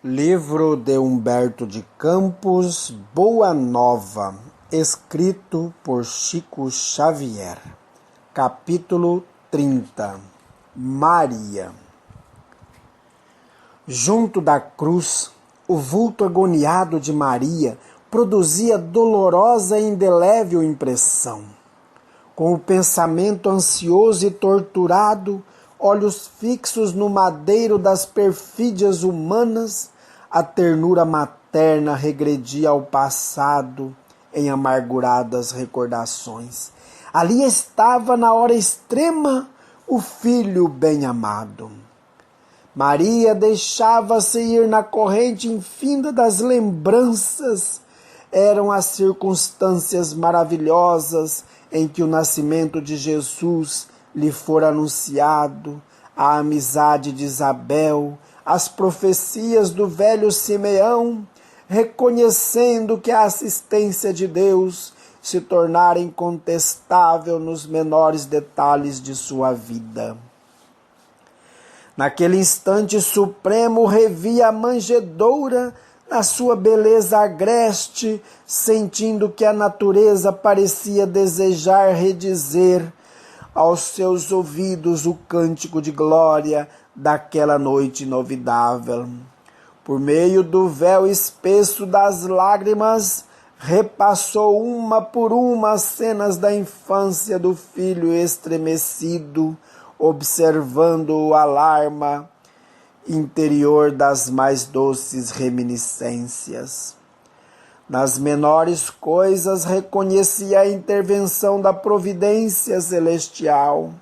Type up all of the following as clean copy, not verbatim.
Livro de Humberto de Campos, Boa Nova, escrito por Chico Xavier. Capítulo 30. Maria. Junto da cruz, o vulto agoniado de Maria produzia dolorosa e indelével impressão. Com o pensamento ansioso e torturado, olhos fixos no madeiro das perfídias humanas, a ternura materna regredia ao passado em amarguradas recordações. Ali estava, na hora extrema, o filho bem-amado. Maria deixava-se ir na corrente infinda das lembranças. Eram as circunstâncias maravilhosas em que o nascimento de Jesus lhe fora anunciado, a amizade de Isabel, as profecias do velho Simeão, reconhecendo que a assistência de Deus se tornara incontestável nos menores detalhes de sua vida. Naquele instante supremo, revia a manjedoura na sua beleza agreste, sentindo que a natureza parecia desejar redizer aos seus ouvidos o cântico de glória daquela noite inovidável. Por meio do véu espesso das lágrimas, repassou uma por uma as cenas da infância do filho estremecido, observando o alarma interior das mais doces reminiscências. Nas menores coisas reconhecia a intervenção da providência celestial.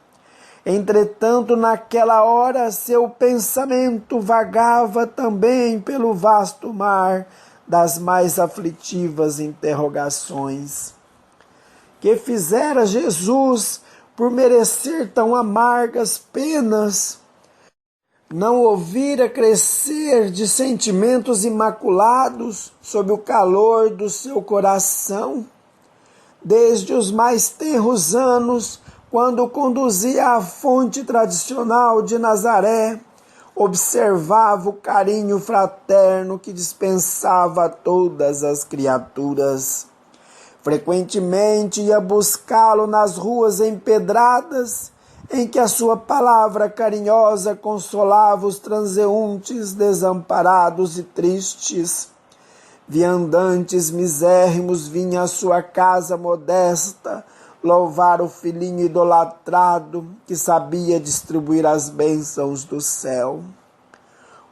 Entretanto, naquela hora, seu pensamento vagava também pelo vasto mar das mais aflitivas interrogações. Que fizera Jesus por merecer tão amargas penas? Não ouvira crescer de sentimentos imaculados sob o calor do seu coração? Desde os mais tenros anos, quando conduzia à fonte tradicional de Nazaré, observava o carinho fraterno que dispensava a todas as criaturas. Frequentemente ia buscá-lo nas ruas empedradas, em que a sua palavra carinhosa consolava os transeuntes desamparados e tristes. Viandantes misérrimos vinham à sua casa modesta louvar o filhinho idolatrado que sabia distribuir as bênçãos do céu.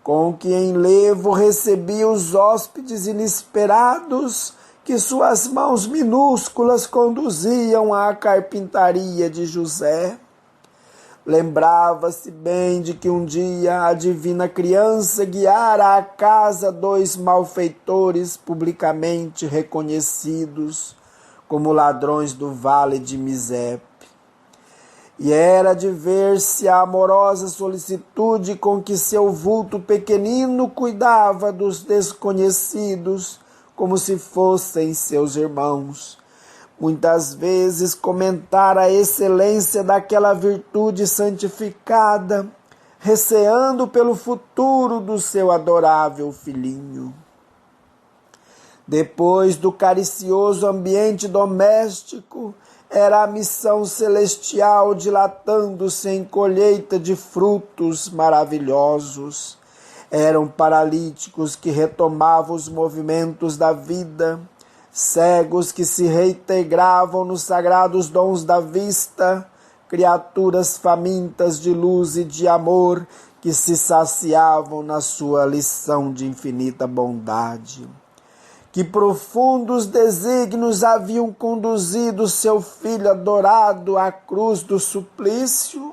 Com que enlevo recebia os hóspedes inesperados que suas mãos minúsculas conduziam à carpintaria de José. Lembrava-se bem de que um dia a divina criança guiara à casa dois malfeitores publicamente reconhecidos como ladrões do vale de Misepe. E era de ver-se a amorosa solicitude com que seu vulto pequenino cuidava dos desconhecidos como se fossem seus irmãos. Muitas vezes comentara a excelência daquela virtude santificada, receando pelo futuro do seu adorável filhinho. Depois do caricioso ambiente doméstico, era a missão celestial dilatando-se em colheita de frutos maravilhosos. Eram paralíticos que retomavam os movimentos da vida, cegos que se reintegravam nos sagrados dons da vista, criaturas famintas de luz e de amor que se saciavam na sua lição de infinita bondade. Que profundos desígnios haviam conduzido seu filho adorado à cruz do suplício?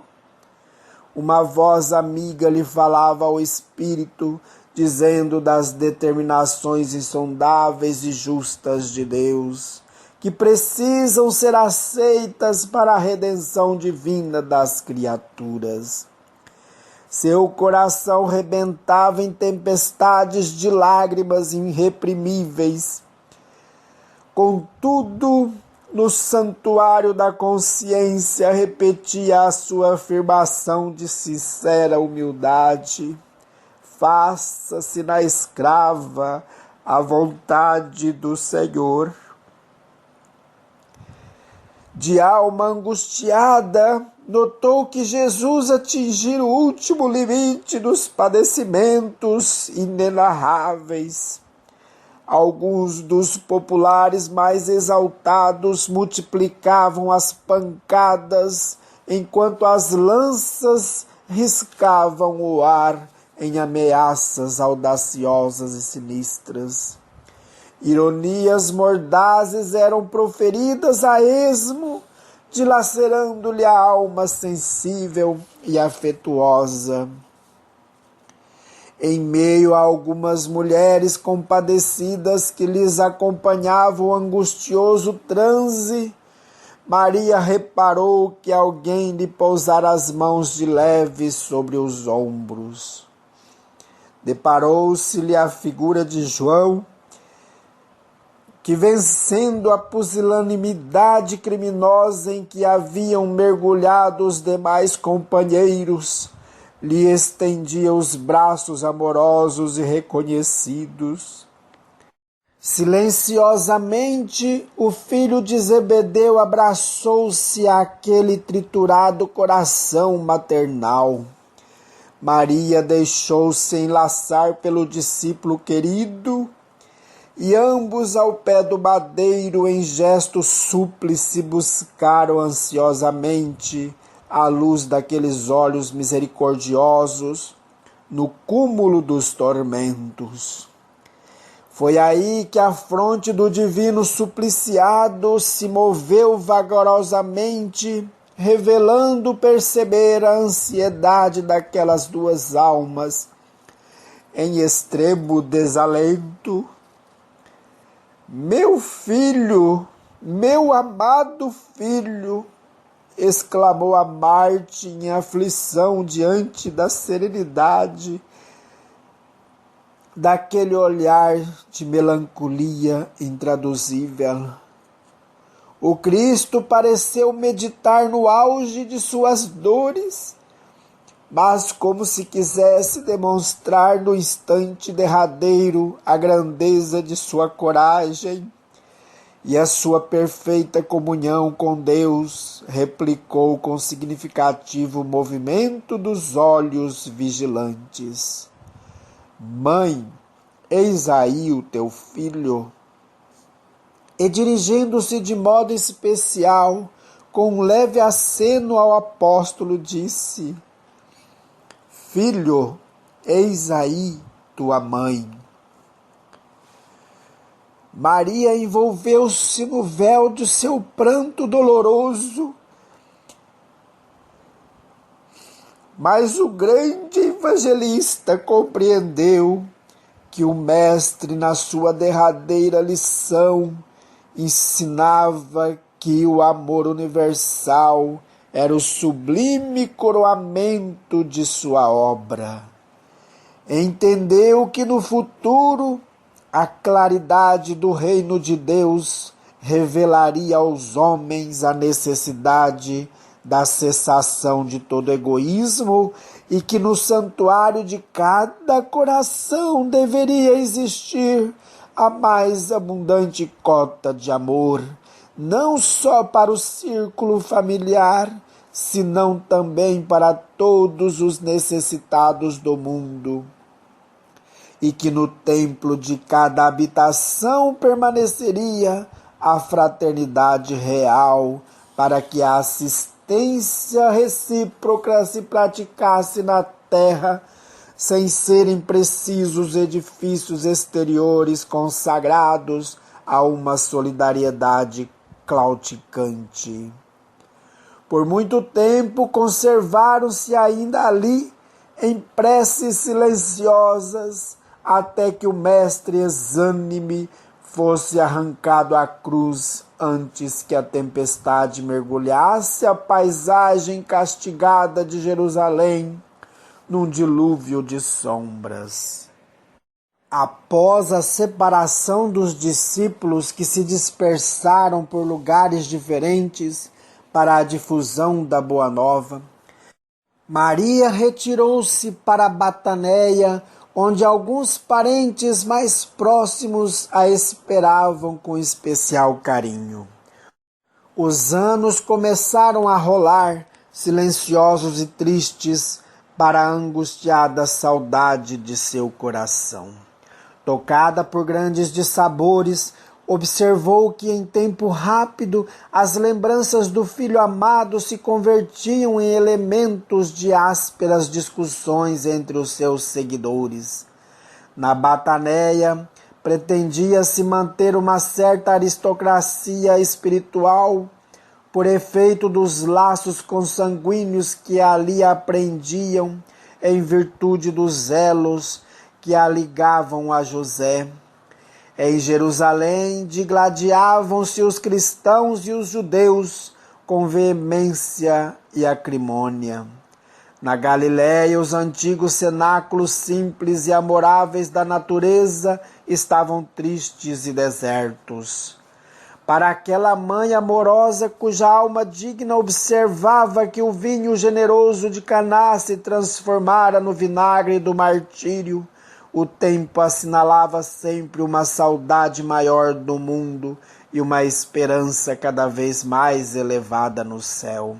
Uma voz amiga lhe falava ao espírito, dizendo das determinações insondáveis e justas de Deus, que precisam ser aceitas para a redenção divina das criaturas. Seu coração rebentava em tempestades de lágrimas irreprimíveis. Contudo, no santuário da consciência, repetia a sua afirmação de sincera humildade: faça-se na escrava a vontade do Senhor. De alma angustiada, notou que Jesus atingira o último limite dos padecimentos inenarráveis. Alguns dos populares mais exaltados multiplicavam as pancadas, enquanto as lanças riscavam o ar em ameaças audaciosas e sinistras. Ironias mordazes eram proferidas a esmo, dilacerando-lhe a alma sensível e afetuosa. Em meio a algumas mulheres compadecidas que lhes acompanhavam o angustioso transe, Maria reparou que alguém lhe pousara as mãos de leve sobre os ombros. Deparou-se-lhe a figura de João, que, vencendo a pusilanimidade criminosa em que haviam mergulhado os demais companheiros, lhe estendia os braços amorosos e reconhecidos. Silenciosamente, o filho de Zebedeu abraçou-se àquele triturado coração maternal. Maria deixou-se enlaçar pelo discípulo querido, e ambos ao pé do madeiro, em gesto súplice, buscaram ansiosamente a luz daqueles olhos misericordiosos no cúmulo dos tormentos. Foi aí que a fronte do divino supliciado se moveu vagarosamente, revelando perceber a ansiedade daquelas duas almas em extremo desalento. Meu filho, meu amado filho, exclamou a Marte em aflição diante da serenidade daquele olhar de melancolia intraduzível. O Cristo pareceu meditar no auge de suas dores, mas como se quisesse demonstrar no instante derradeiro a grandeza de sua coragem e a sua perfeita comunhão com Deus, replicou com significativo movimento dos olhos vigilantes: Mãe, eis aí o teu filho. E dirigindo-se de modo especial, com um leve aceno ao apóstolo, disse: Filho, eis aí tua mãe. Maria envolveu-se no véu de seu pranto doloroso, mas o grande evangelista compreendeu que o Mestre, na sua derradeira lição, ensinava que o amor universal era o sublime coroamento de sua obra. Entendeu que no futuro a claridade do reino de Deus revelaria aos homens a necessidade da cessação de todo egoísmo e que no santuário de cada coração deveria existir a mais abundante cota de amor, não só para o círculo familiar, senão também para todos os necessitados do mundo, e que no templo de cada habitação permaneceria a fraternidade real, para que a assistência recíproca se praticasse na terra, sem serem precisos edifícios exteriores consagrados a uma solidariedade claudicante. Por muito tempo conservaram-se ainda ali, em preces silenciosas, até que o Mestre exânime fosse arrancado à cruz, antes que a tempestade mergulhasse a paisagem castigada de Jerusalém num dilúvio de sombras. Após a separação dos discípulos que se dispersaram por lugares diferentes para a difusão da Boa Nova, Maria retirou-se para Bataneia, onde alguns parentes mais próximos a esperavam com especial carinho. Os anos começaram a rolar, silenciosos e tristes, para a angustiada saudade de seu coração. Tocada por grandes dissabores, observou que em tempo rápido as lembranças do filho amado se convertiam em elementos de ásperas discussões entre os seus seguidores. Na Bataneia, pretendia-se manter uma certa aristocracia espiritual por efeito dos laços consanguíneos que ali aprendiam em virtude dos elos que a ligavam a José. Em Jerusalém digladiavam-se os cristãos e os judeus com veemência e acrimônia. Na Galiléia, os antigos cenáculos simples e amoráveis da natureza estavam tristes e desertos. Para aquela mãe amorosa cuja alma digna observava que o vinho generoso de Caná se transformara no vinagre do martírio, o tempo assinalava sempre uma saudade maior do mundo e uma esperança cada vez mais elevada no céu.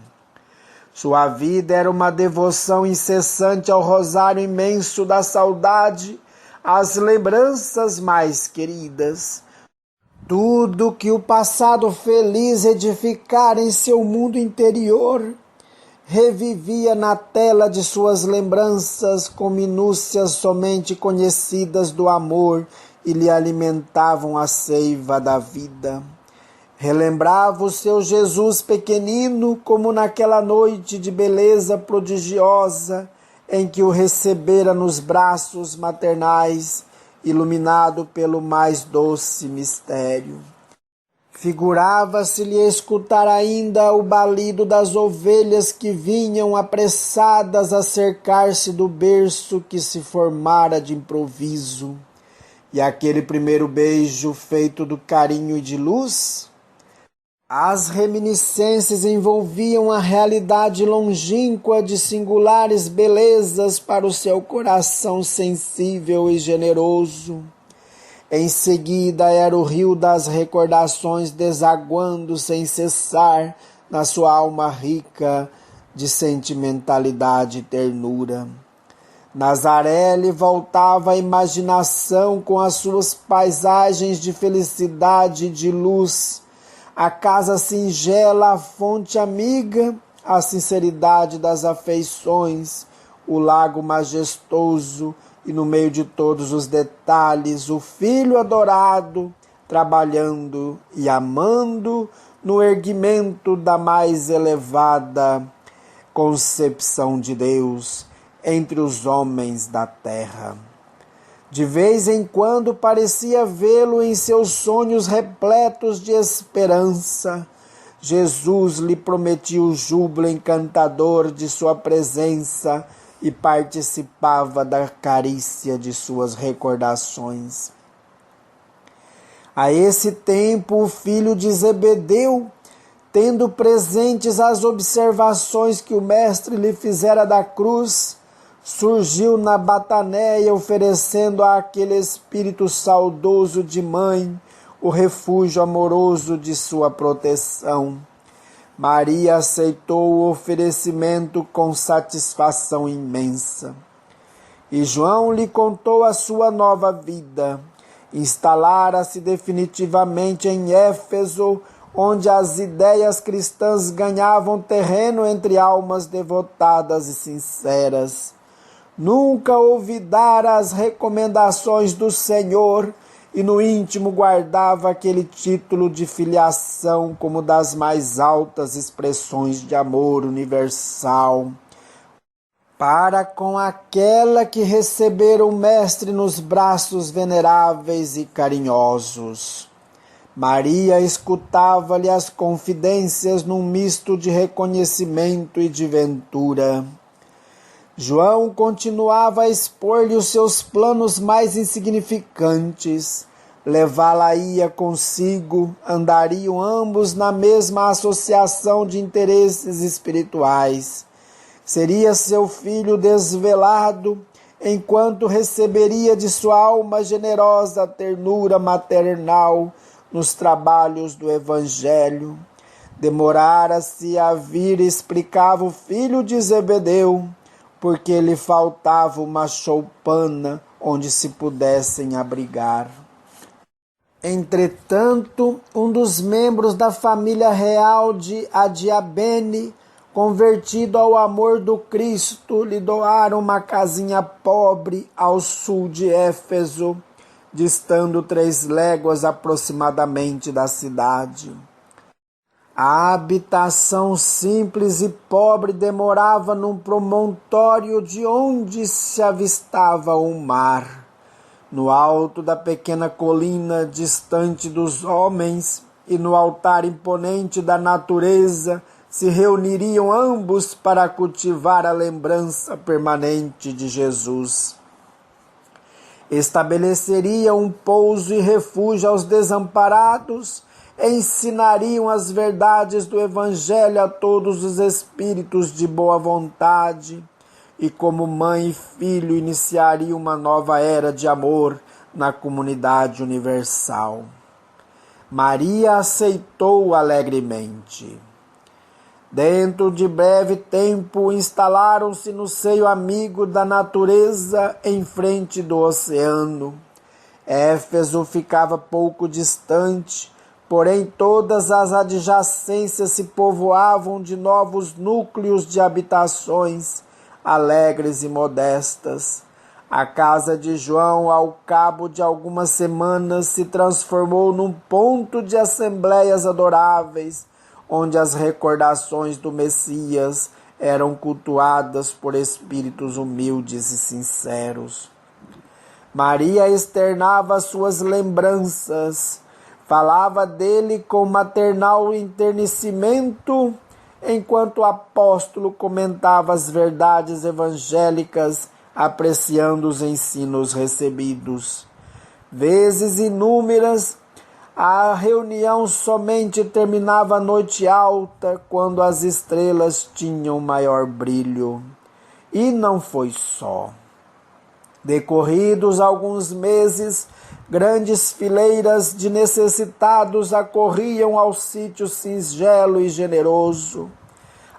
Sua vida era uma devoção incessante ao rosário imenso da saudade, às lembranças mais queridas. Tudo que o passado feliz edificara em seu mundo interior revivia na tela de suas lembranças com minúcias somente conhecidas do amor e lhe alimentavam a seiva da vida. Relembrava o seu Jesus pequenino como naquela noite de beleza prodigiosa em que o recebera nos braços maternais, iluminado pelo mais doce mistério. Figurava-se-lhe escutar ainda o balido das ovelhas que vinham apressadas a cercar-se do berço que se formara de improviso. E aquele primeiro beijo feito do carinho e de luz? As reminiscências envolviam a realidade longínqua de singulares belezas para o seu coração sensível e generoso. Em seguida era o rio das recordações desaguando sem cessar na sua alma rica de sentimentalidade e ternura. Nazaré lhe voltava a imaginação com as suas paisagens de felicidade e de luz, a casa singela, a fonte amiga, a sinceridade das afeições, o lago majestoso e no meio de todos os detalhes, o Filho adorado, trabalhando e amando no erguimento da mais elevada concepção de Deus entre os homens da terra. De vez em quando parecia vê-lo em seus sonhos repletos de esperança. Jesus lhe prometia o júbilo encantador de sua presença e participava da carícia de suas recordações. A esse tempo, o filho de Zebedeu, tendo presentes as observações que o mestre lhe fizera da cruz, surgiu na Bataneia oferecendo àquele espírito saudoso de mãe o refúgio amoroso de sua proteção. Maria aceitou o oferecimento com satisfação imensa. E João lhe contou a sua nova vida. Instalara-se definitivamente em Éfeso, onde as ideias cristãs ganhavam terreno entre almas devotadas e sinceras. Nunca olvidara as recomendações do Senhor e no íntimo guardava aquele título de filiação como das mais altas expressões de amor universal para com aquela que recebera o Mestre nos braços veneráveis e carinhosos. Maria escutava-lhe as confidências num misto de reconhecimento e de ventura. João continuava a expor-lhe os seus planos mais insignificantes. Levá-la-ia consigo, andariam ambos na mesma associação de interesses espirituais. Seria seu filho desvelado enquanto receberia de sua alma generosa a ternura maternal nos trabalhos do Evangelho. Demorara-se a vir, explicava o filho de Zebedeu, porque lhe faltava uma choupana onde se pudessem abrigar. Entretanto, um dos membros da família real de Adiabene, convertido ao amor do Cristo, lhe doaram uma casinha pobre ao sul de Éfeso, distando 3 léguas aproximadamente da cidade. A habitação simples e pobre demorava num promontório de onde se avistava o mar. No alto da pequena colina, distante dos homens, e no altar imponente da natureza, se reuniriam ambos para cultivar a lembrança permanente de Jesus. Estabeleceriam um pouso e refúgio aos desamparados, ensinariam as verdades do Evangelho a todos os espíritos de boa vontade, e como mãe e filho iniciariam uma nova era de amor na comunidade universal. Maria aceitou alegremente. Dentro de breve tempo, instalaram-se no seio amigo da natureza em frente do oceano. Éfeso ficava pouco distante, porém todas as adjacências se povoavam de novos núcleos de habitações, alegres e modestas. A casa de João, ao cabo de algumas semanas, se transformou num ponto de assembleias adoráveis, onde as recordações do Messias eram cultuadas por espíritos humildes e sinceros. Maria externava suas lembranças, falava dele com maternal enternecimento, enquanto o apóstolo comentava as verdades evangélicas, apreciando os ensinos recebidos. Vezes inúmeras, a reunião somente terminava à noite alta, quando as estrelas tinham maior brilho. E não foi só. Decorridos alguns meses, grandes fileiras de necessitados acorriam ao sítio singelo e generoso.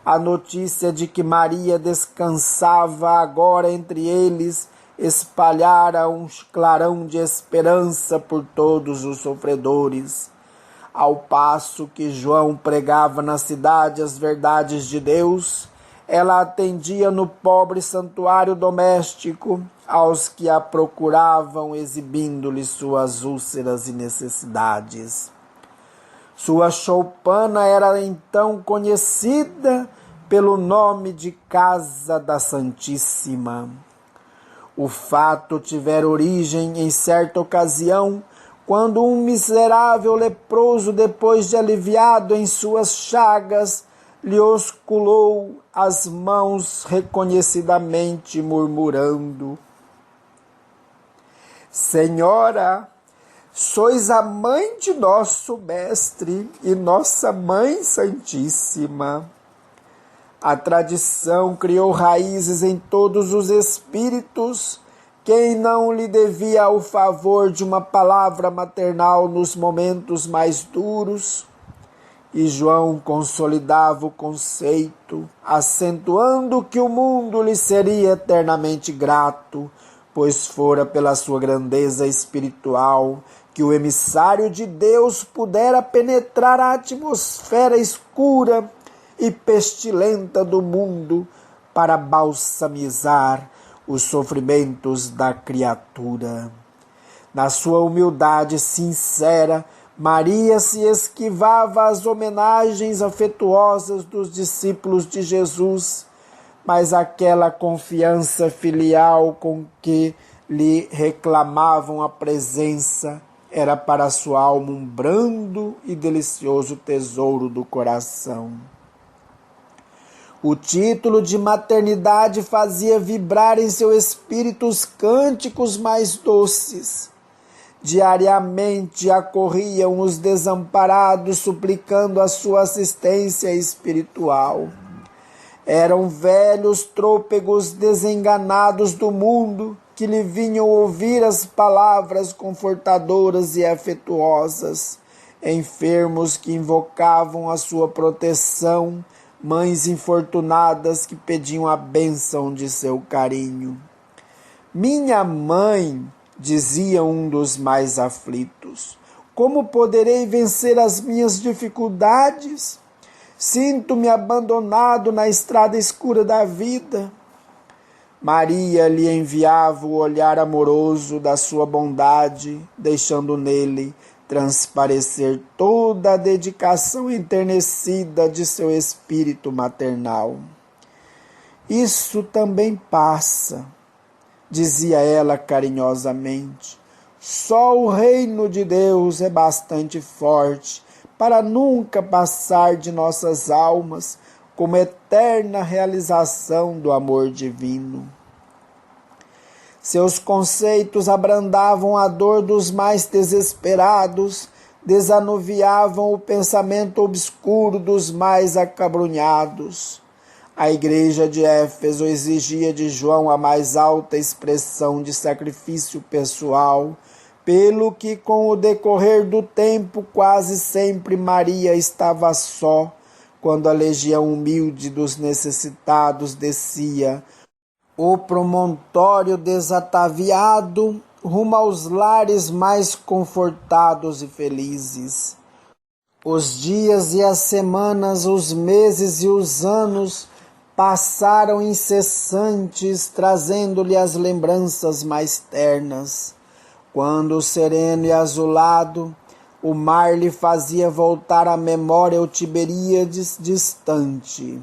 A notícia de que Maria descansava agora entre eles espalhara um clarão de esperança por todos os sofredores. Ao passo que João pregava na cidade as verdades de Deus, ela atendia no pobre santuário doméstico aos que a procuravam, exibindo-lhe suas úlceras e necessidades. Sua choupana era então conhecida pelo nome de Casa da Santíssima. O fato tivera origem em certa ocasião, quando um miserável leproso, depois de aliviado em suas chagas, lhe osculou as mãos reconhecidamente, murmurando: Senhora, sois a mãe de nosso Mestre e nossa Mãe Santíssima. A tradição criou raízes em todos os espíritos. Quem não lhe devia o favor de uma palavra maternal nos momentos mais duros? E João consolidava o conceito, acentuando que o mundo lhe seria eternamente grato, pois fora pela sua grandeza espiritual que o emissário de Deus pudera penetrar a atmosfera escura e pestilenta do mundo para balsamizar os sofrimentos da criatura. Na sua humildade sincera, Maria se esquivava às homenagens afetuosas dos discípulos de Jesus, mas aquela confiança filial com que lhe reclamavam a presença era para sua alma um brando e delicioso tesouro do coração. O título de maternidade fazia vibrar em seu espírito os cânticos mais doces. Diariamente acorriam os desamparados suplicando a sua assistência espiritual. Eram velhos trôpegos desenganados do mundo que lhe vinham ouvir as palavras confortadoras e afetuosas, enfermos que invocavam a sua proteção, mães infortunadas que pediam a bênção de seu carinho. Minha mãe, dizia um dos mais aflitos, como poderei vencer as minhas dificuldades? Sinto-me abandonado na estrada escura da vida. Maria lhe enviava o olhar amoroso da sua bondade, deixando nele transparecer toda a dedicação enternecida de seu espírito maternal. Isso também passa, dizia ela carinhosamente. Só o reino de Deus é bastante forte para nunca passar de nossas almas como eterna realização do amor divino. Seus conceitos abrandavam a dor dos mais desesperados, desanuviavam o pensamento obscuro dos mais acabrunhados. A igreja de Éfeso exigia de João a mais alta expressão de sacrifício pessoal, pelo que, com o decorrer do tempo, quase sempre Maria estava só, quando a legião humilde dos necessitados descia o promontório desataviado rumo aos lares mais confortados e felizes. Os dias e as semanas, os meses e os anos passaram incessantes, trazendo-lhe as lembranças mais ternas. Quando sereno e azulado, o mar lhe fazia voltar à memória o Tiberíades distante.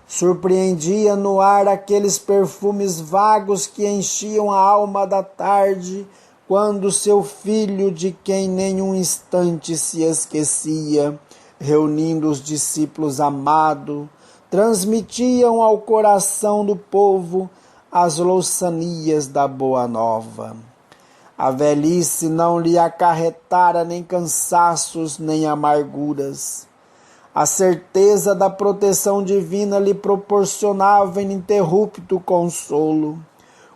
Surpreendia no ar aqueles perfumes vagos que enchiam a alma da tarde, quando seu filho, de quem nenhum instante se esquecia, reunindo os discípulos amados, transmitiam ao coração do povo as louçanias da Boa Nova. A velhice não lhe acarretara nem cansaços nem amarguras. A certeza da proteção divina lhe proporcionava ininterrupto consolo.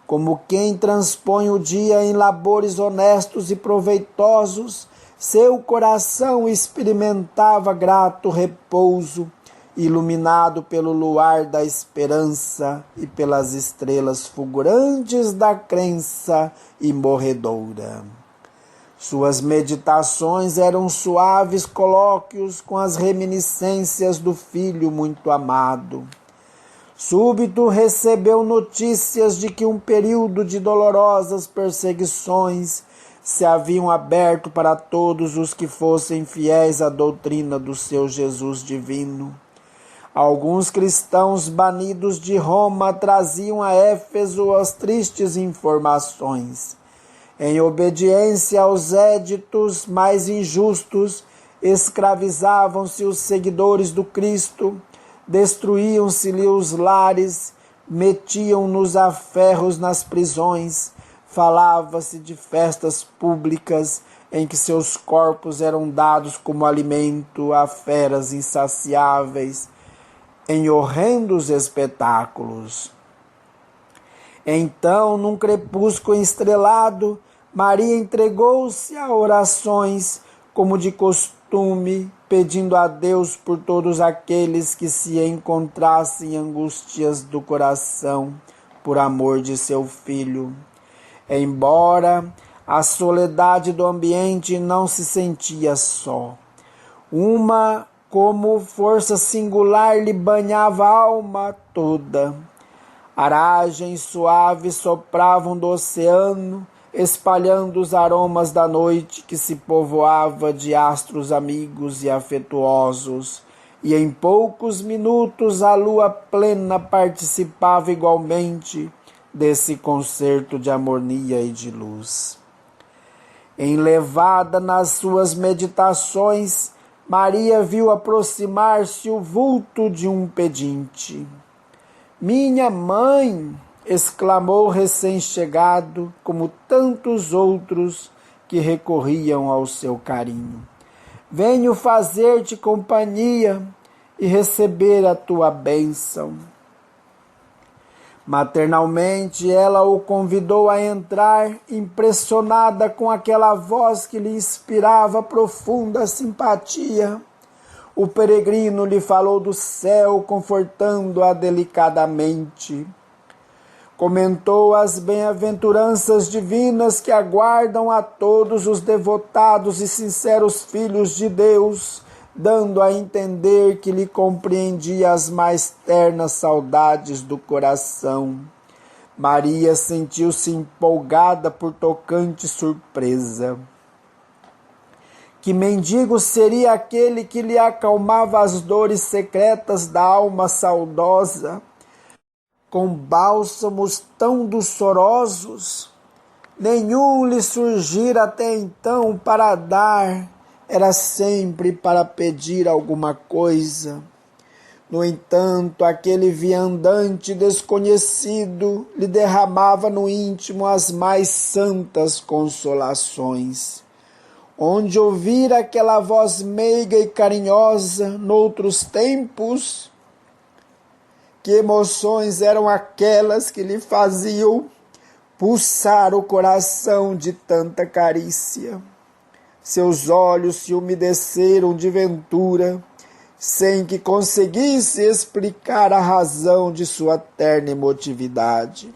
Como quem transpõe o dia em labores honestos e proveitosos, seu coração experimentava grato repouso, iluminado pelo luar da esperança e pelas estrelas fulgurantes da crença imorredoura. Suas meditações eram suaves colóquios com as reminiscências do filho muito amado. Súbito recebeu notícias de que um período de dolorosas perseguições se haviam aberto para todos os que fossem fiéis à doutrina do seu Jesus divino. Alguns cristãos banidos de Roma traziam a Éfeso as tristes informações. Em obediência aos éditos mais injustos, escravizavam-se os seguidores do Cristo, destruíam-se-lhe os lares, metiam-nos a ferros nas prisões, falava-se de festas públicas em que seus corpos eram dados como alimento a feras insaciáveis, em horrendos espetáculos. Então, num crepúsculo estrelado, Maria entregou-se a orações, como de costume, pedindo a Deus por todos aqueles que se encontrassem em angústias do coração, por amor de seu filho. Embora a soledade do ambiente não se sentia só. Uma como força singular lhe banhava a alma toda. Aragens suaves sopravam do oceano, espalhando os aromas da noite que se povoava de astros amigos e afetuosos, e em poucos minutos a lua plena participava igualmente desse concerto de harmonia e de luz. Enlevada nas suas meditações, Maria viu aproximar-se o vulto de um pedinte. "Minha mãe!" exclamou recém-chegado, como tantos outros que recorriam ao seu carinho. "Venho fazer-te companhia. e receber a tua bênção. Maternalmente, ela o convidou a entrar, impressionada com aquela voz que lhe inspirava profunda simpatia. O peregrino lhe falou do céu, confortando-a delicadamente. Comentou as bem-aventuranças divinas que aguardam a todos os devotados e sinceros filhos de Deus, dando a entender que lhe compreendia as mais ternas saudades do coração. Maria sentiu-se empolgada por tocante surpresa. Que mendigo seria aquele que lhe acalmava as dores secretas da alma saudosa, com bálsamos tão doçorosos? Nenhum lhe surgira até então para dar, era sempre para pedir alguma coisa. No entanto, aquele viandante desconhecido lhe derramava no íntimo as mais santas consolações. Onde ouvira aquela voz meiga e carinhosa noutros tempos, que emoções eram aquelas que lhe faziam pulsar o coração de tanta carícia? Seus olhos se umedeceram de ventura, sem que conseguisse explicar a razão de sua terna emotividade.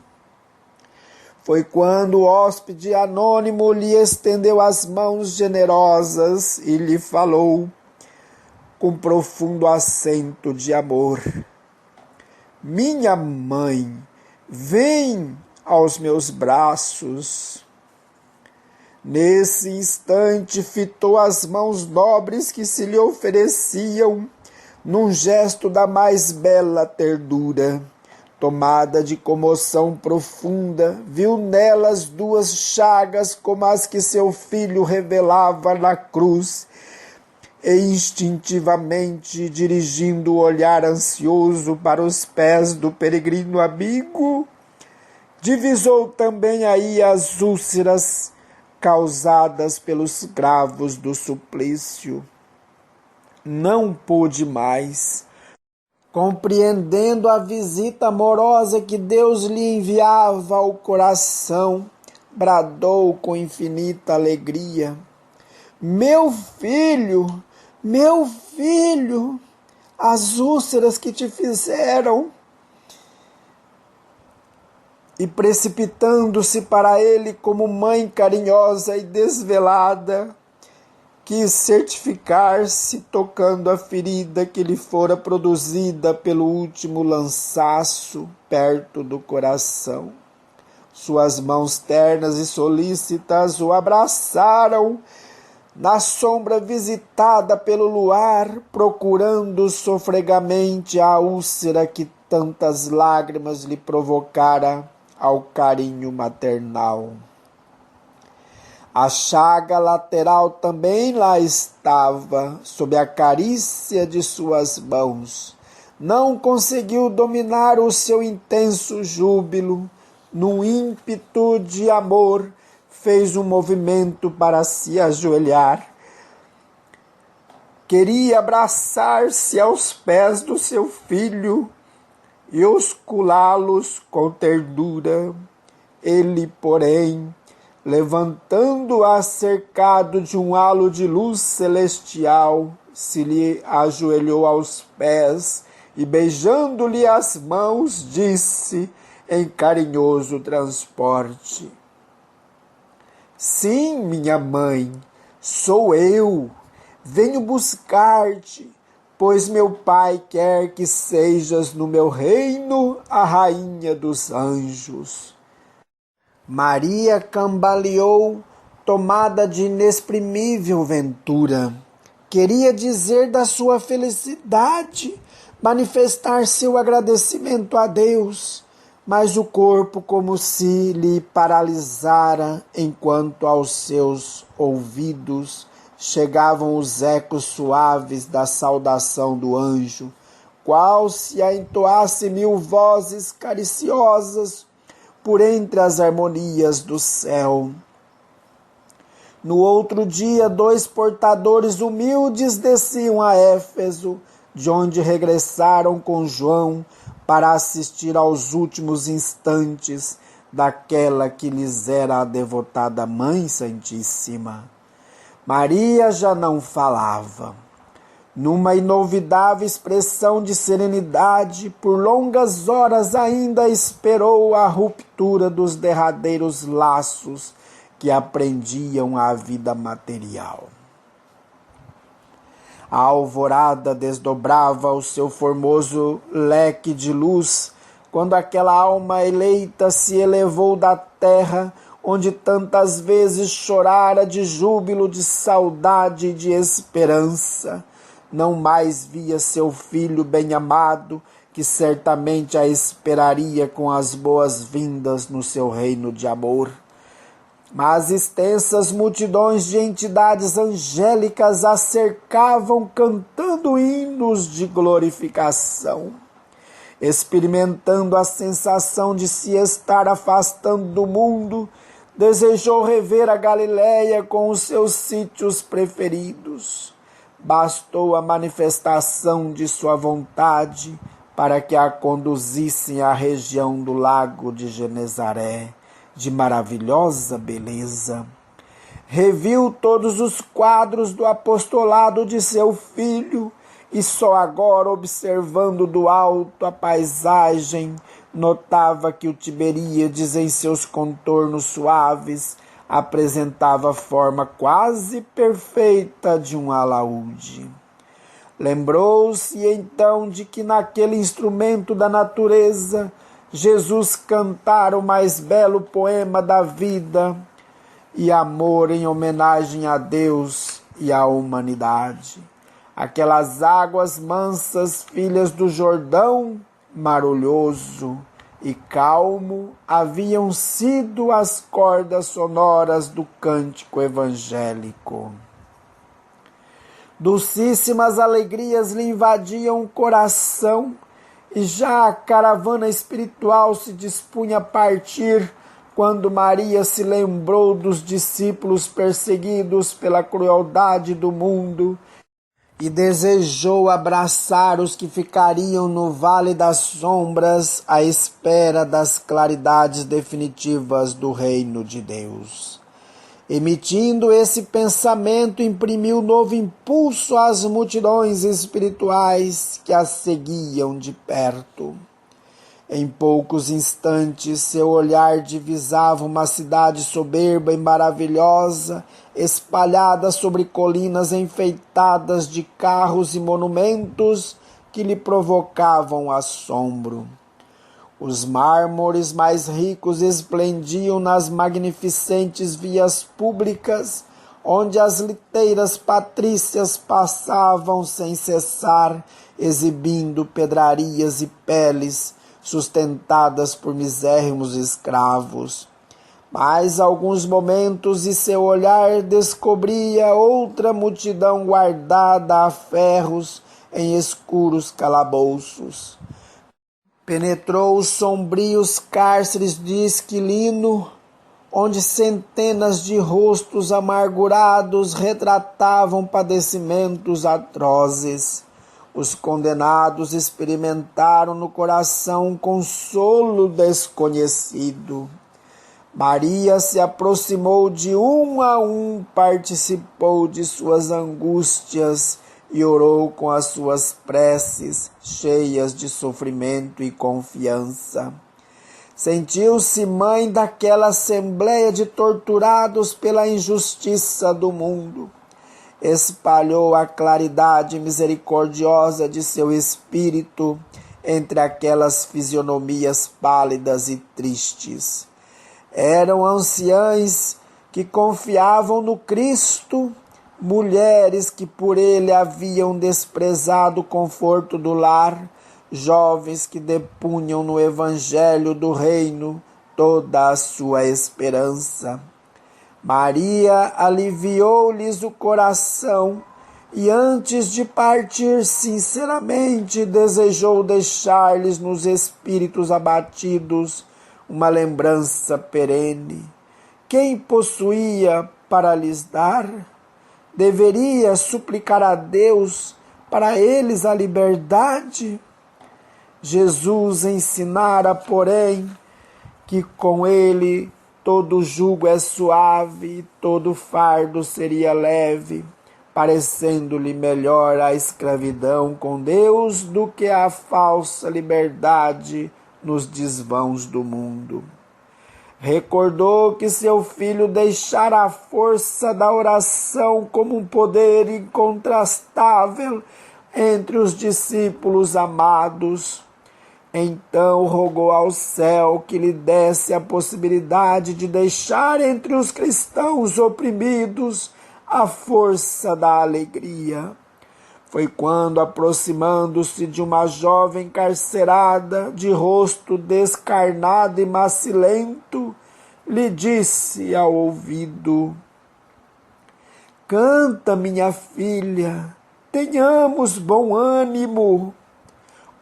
Foi quando o hóspede anônimo lhe estendeu as mãos generosas e lhe falou, com profundo acento de amor: minha mãe, vem aos meus braços. Nesse instante fitou as mãos nobres que se lhe ofereciam, num gesto da mais bela ternura. Tomada de comoção profunda, viu nelas duas chagas como as que seu filho revelava na cruz, e instintivamente, dirigindo o olhar ansioso para os pés do peregrino amigo, divisou também aí as úlceras causadas pelos cravos do suplício. Não pôde mais, compreendendo a visita amorosa que Deus lhe enviava ao coração, bradou com infinita alegria: meu filho, as úlceras que te fizeram. E precipitando-se para ele como mãe carinhosa e desvelada, quis certificar-se tocando a ferida que lhe fora produzida pelo último lançaço perto do coração. Suas mãos ternas e solícitas o abraçaram, na sombra visitada pelo luar, procurando sofregamente a úlcera que tantas lágrimas lhe provocara ao carinho maternal. A chaga lateral também lá estava, sob a carícia de suas mãos. Não conseguiu dominar o seu intenso júbilo. Num ímpeto de amor, fez um movimento para se ajoelhar. Queria abraçar-se aos pés do seu filho e osculá-los com ternura. Ele, porém, levantando-a cercado de um halo de luz celestial, se lhe ajoelhou aos pés e, beijando-lhe as mãos, disse em carinhoso transporte: sim, minha mãe, sou eu, venho buscar-te, pois meu pai quer que sejas no meu reino a rainha dos anjos. Maria cambaleou, tomada de inexprimível ventura. Queria dizer da sua felicidade, manifestar seu agradecimento a Deus, mas o corpo como se lhe paralisara, enquanto aos seus ouvidos chegavam os ecos suaves da saudação do anjo, qual se a entoasse 1000 vozes cariciosas por entre as harmonias do céu. No outro dia, 2 portadores humildes desciam a Éfeso, de onde regressaram com João para assistir aos últimos instantes daquela que lhes era a devotada Mãe Santíssima. Maria já não falava. Numa inolvidável expressão de serenidade, por longas horas ainda esperou a ruptura dos derradeiros laços que aprendiam a vida material. A alvorada desdobrava o seu formoso leque de luz, quando aquela alma eleita se elevou da terra, onde tantas vezes chorara de júbilo, de saudade e de esperança. Não mais via seu filho bem-amado, que certamente a esperaria com as boas-vindas no seu reino de amor. Mas extensas multidões de entidades angélicas a cercavam cantando hinos de glorificação. Experimentando a sensação de se estar afastando do mundo, desejou rever a Galileia com os seus sítios preferidos. Bastou a manifestação de sua vontade para que a conduzissem à região do lago de Genezaré, de maravilhosa beleza. Reviu todos os quadros do apostolado de seu filho e só agora, observando do alto a paisagem, notava que o Tiberíades, em seus contornos suaves, apresentava a forma quase perfeita de um alaúde. Lembrou-se então de que naquele instrumento da natureza Jesus cantara o mais belo poema da vida e amor em homenagem a Deus e à humanidade. Aquelas águas mansas, filhas do Jordão, marulhoso e calmo, haviam sido as cordas sonoras do cântico evangélico. Dulcíssimas alegrias lhe invadiam o coração, e já a caravana espiritual se dispunha a partir, quando Maria se lembrou dos discípulos perseguidos pela crueldade do mundo e desejou abraçar os que ficariam no vale das sombras à espera das claridades definitivas do reino de Deus. Emitindo esse pensamento, imprimiu novo impulso às multidões espirituais que a seguiam de perto. Em poucos instantes, seu olhar divisava uma cidade soberba e maravilhosa, espalhada sobre colinas enfeitadas de carros e monumentos que lhe provocavam assombro. Os mármores mais ricos esplendiam nas magnificentes vias públicas, onde as liteiras patrícias passavam sem cessar, exibindo pedrarias e peles, sustentadas por misérrimos escravos. Mas alguns momentos e seu olhar descobria outra multidão guardada a ferros em escuros calabouços. Penetrou os sombrios cárceres de Esquilino, onde centenas de rostos amargurados retratavam padecimentos atrozes. Os condenados experimentaram no coração um consolo desconhecido. Maria se aproximou de um a um, participou de suas angústias e orou com as suas preces, cheias de sofrimento e confiança. Sentiu-se mãe daquela assembleia de torturados pela injustiça do mundo. Espalhou a claridade misericordiosa de seu espírito entre aquelas fisionomias pálidas e tristes. Eram anciães que confiavam no Cristo, mulheres que por ele haviam desprezado o conforto do lar, jovens que depunham no evangelho do reino toda a sua esperança. Maria aliviou-lhes o coração e, antes de partir, sinceramente desejou deixar-lhes nos espíritos abatidos uma lembrança perene. Quem possuía para lhes dar? Deveria suplicar a Deus para eles a liberdade. Jesus ensinara, porém, que com ele todo jugo é suave e todo fardo seria leve, parecendo-lhe melhor a escravidão com Deus do que a falsa liberdade nos desvãos do mundo. Recordou que seu filho deixara a força da oração como um poder incontrastável entre os discípulos amados. Então rogou ao céu que lhe desse a possibilidade de deixar entre os cristãos oprimidos a força da alegria. Foi quando, aproximando-se de uma jovem encarcerada, de rosto descarnado e macilento, lhe disse ao ouvido: "Canta, minha filha, tenhamos bom ânimo.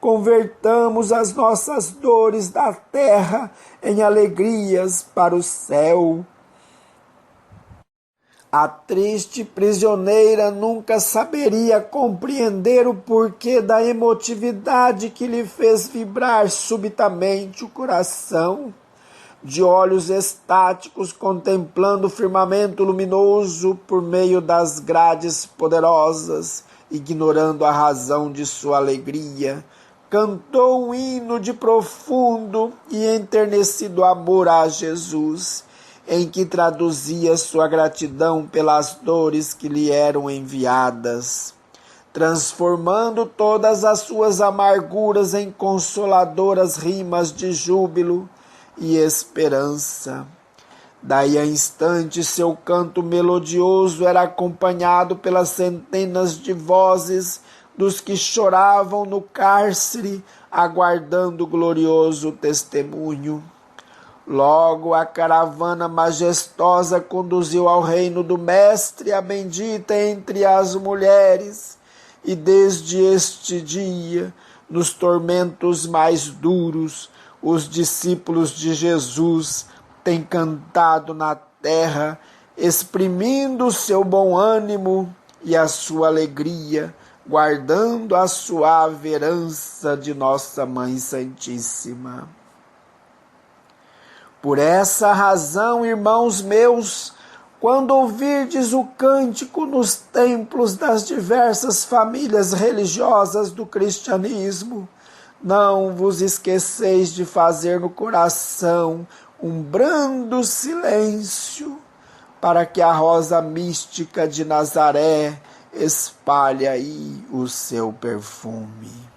Convertamos as nossas dores da terra em alegrias para o céu." A triste prisioneira nunca saberia compreender o porquê da emotividade que lhe fez vibrar subitamente o coração. De olhos estáticos, contemplando o firmamento luminoso por meio das grades poderosas, ignorando a razão de sua alegria, cantou um hino de profundo e enternecido amor a Jesus, em que traduzia sua gratidão pelas dores que lhe eram enviadas, transformando todas as suas amarguras em consoladoras rimas de júbilo e esperança. Daí a instante, seu canto melodioso era acompanhado pelas centenas de vozes dos que choravam no cárcere, aguardando o glorioso testemunho. Logo a caravana majestosa conduziu ao reino do Mestre a bendita entre as mulheres, e desde este dia, nos tormentos mais duros, os discípulos de Jesus têm cantado na terra, exprimindo seu bom ânimo e a sua alegria, guardando a suave herança de nossa Mãe Santíssima. Por essa razão, irmãos meus, quando ouvirdes o cântico nos templos das diversas famílias religiosas do cristianismo, não vos esqueceis de fazer no coração um brando silêncio, para que a rosa mística de Nazaré espalhe aí o seu perfume.